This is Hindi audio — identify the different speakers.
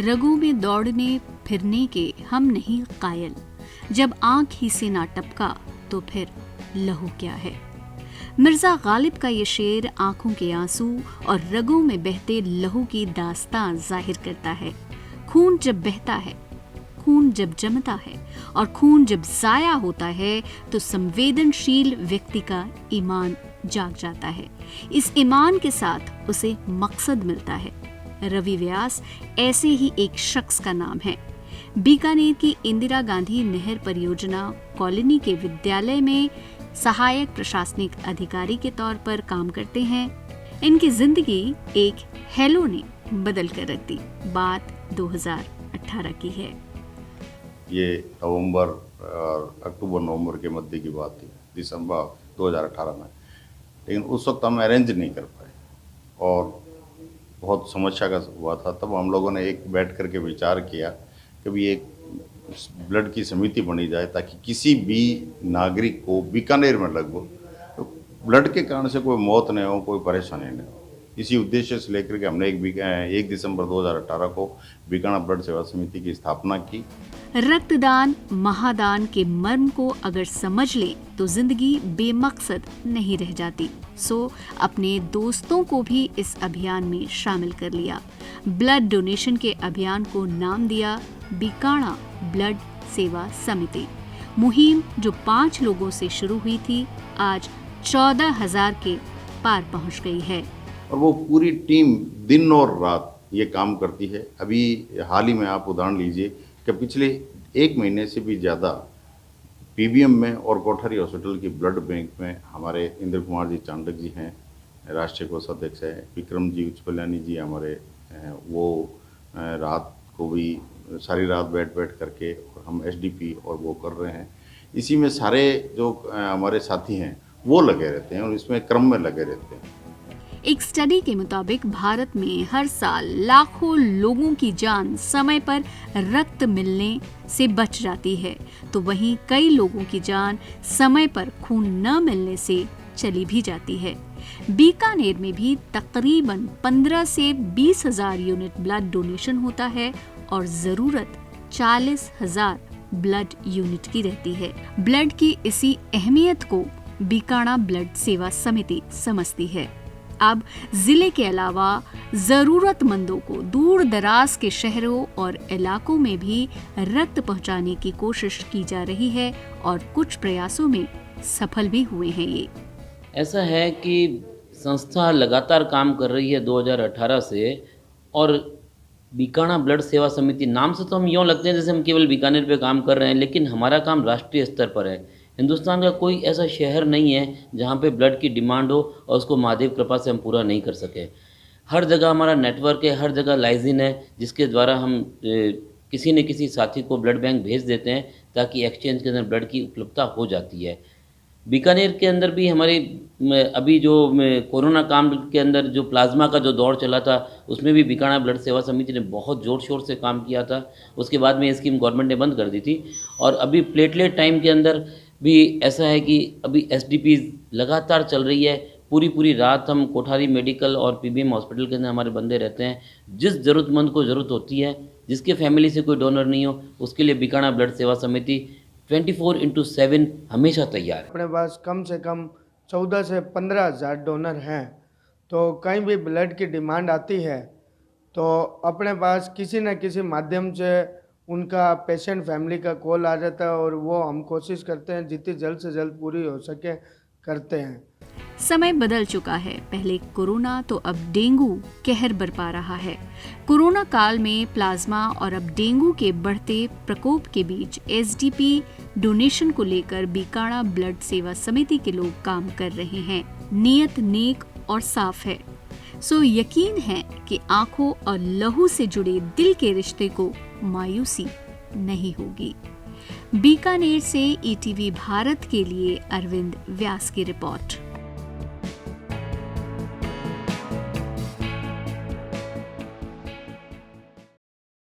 Speaker 1: रगों में दौड़ने फिरने के हम नहीं कायल, जब आंख ही से ना टपका तो फिर लहू क्या है। मिर्जा गालिब का ये शेर आंखों के आंसू और रगों में बहते लहू की दास्तां जाहिर करता है। खून जब बहता है, खून जब जमता है और खून जब जाया होता है तो संवेदनशील व्यक्ति का ईमान जाग जाता है। इस ईमान के साथ उसे मकसद मिलता है। रवि व्यास ऐसे ही एक शख्स का नाम है। बीकानेर की इंदिरा गांधी नहर परियोजना कॉलोनी के विद्यालय में सहायक प्रशासनिक अधिकारी के तौर पर काम करते हैं। इनकी जिंदगी एक हेलो ने बदल कर रख दी। बात 2018 की है।
Speaker 2: ये नवंबर और अक्टूबर-नवंबर के मध्य की बात थी, दिसंबर 2018 में। लेकिन उस वक्त हम अरेंज नहीं कर पाए और बहुत समस्या का हुआ था। तब हम लोगों ने एक बैठ करके विचार किया कि भी एक ब्लड की समिति बनी जाए ताकि किसी भी नागरिक को बीकानेर में लगभग तो ब्लड के कारण से कोई मौत नहीं हो, कोई परेशानी नहीं हो। इसी उद्देश्य से लेकर के हमने 1 दिसंबर 2018 को बीकानेर ब्लड सेवा समिति की स्थापना की।
Speaker 1: रक्तदान महादान के मर्म को अगर समझ लें तो जिंदगी बेमकसद नहीं रह जाती। सो अपने दोस्तों को भी इस अभियान में शामिल कर लिया। ब्लड डोनेशन के अभियान को नाम दिया बीकाणा ब्लड सेवा समिति। मुहिम जो 5 लोगों से शुरू हुई थी, आज 14,000 के पार पहुंच गई है।
Speaker 2: और वो पूरी टीम दिन और रात ये काम करती है। अभी हाल ही में आप उदाहरण लीजिए कि पिछले 1 महीने से भी ज़्यादा पीबीएम में और कोठारी हॉस्पिटल की ब्लड बैंक में हमारे इंद्र कुमार जी चांडक जी हैं, राष्ट्रीय कोषाध्यक्ष है, विक्रम जी उच्चपल्यानी जी हमारे वो रात को भी सारी रात बैठ करके और हम एसडीपी और वो कर रहे हैं। इसी में सारे जो हमारे साथी हैं वो लगे रहते हैं और इसमें क्रम में लगे रहते हैं।
Speaker 1: एक स्टडी के मुताबिक भारत में हर साल लाखों लोगों की जान समय पर रक्त मिलने से बच जाती है, तो वहीं कई लोगों की जान समय पर खून न मिलने से चली भी जाती है। बीकानेर में भी तकरीबन 15 से 20,000 यूनिट ब्लड डोनेशन होता है और जरूरत 40,000 ब्लड यूनिट की रहती है। ब्लड की इसी अहमियत को बीकाणा ब्लड सेवा समिति समझती है। अब जिले के अलावा जरूरतमंदों को दूर दराज के शहरों और इलाकों में भी रक्त पहुंचाने की कोशिश की जा रही है और कुछ प्रयासों में सफल भी हुए हैं। ये
Speaker 3: ऐसा है कि संस्था लगातार काम कर रही है 2018 से, और बीकाणा ब्लड सेवा समिति नाम से तो हम यूँ लगते हैं जैसे हम केवल बीकानेर पे काम कर रहे हैं, लेकिन हमारा काम राष्ट्रीय स्तर पर है। हिंदुस्तान का कोई ऐसा शहर नहीं है जहाँ पे ब्लड की डिमांड हो और उसको महादेव कृपा से हम पूरा नहीं कर सके। हर जगह हमारा नेटवर्क है, हर जगह लाइजिन है, जिसके द्वारा हम किसी न किसी साथी को ब्लड बैंक भेज देते हैं ताकि एक्सचेंज के अंदर ब्लड की उपलब्धता हो जाती है। बीकानेर के अंदर भी हमारी अभी जो कोरोना काम के अंदर जो प्लाज्मा का जो दौर चला था, उसमें भी बीकाणा ब्लड सेवा समिति ने बहुत ज़ोर शोर से काम किया था। उसके बाद में ये स्कीम गवर्नमेंट ने बंद कर दी थी। और अभी प्लेटलेट टाइम के अंदर भी ऐसा है कि अभी एसडीपी लगातार चल रही है। पूरी रात हम कोठारी मेडिकल और पीबीएम हॉस्पिटल के अंदर हमारे बंदे रहते हैं। जिस ज़रूरतमंद को ज़रूरत होती है, जिसके फैमिली से कोई डोनर नहीं हो, उसके लिए बीकाणा ब्लड सेवा समिति 24/7 हमेशा तैयार है।
Speaker 4: अपने पास कम से कम 14 से 15,000 डोनर हैं, तो कहीं भी ब्लड की डिमांड आती है तो अपने पास किसी न किसी माध्यम से उनका पेशेंट फैमिली का कॉल आ जाता है और वो हम कोशिश करते हैं जितनी जल्द से जल्द पूरी हो सके करते हैं।
Speaker 1: समय बदल चुका है। पहले कोरोना तो अब डेंगू कहर बरपा रहा है। कोरोना काल में प्लाज्मा और अब डेंगू के बढ़ते प्रकोप के बीच एसडीपी डोनेशन को लेकर बीकाणा ब्लड सेवा समिति के लोग काम कर रहे हैं। नियत नेक और साफ है, सो यकीन है कि आंखों और लहू से जुड़े दिल के रिश्ते को मायूसी नहीं होगी। बीकानेर से ईटीवी भारत के लिए अरविंद व्यास की रिपोर्ट।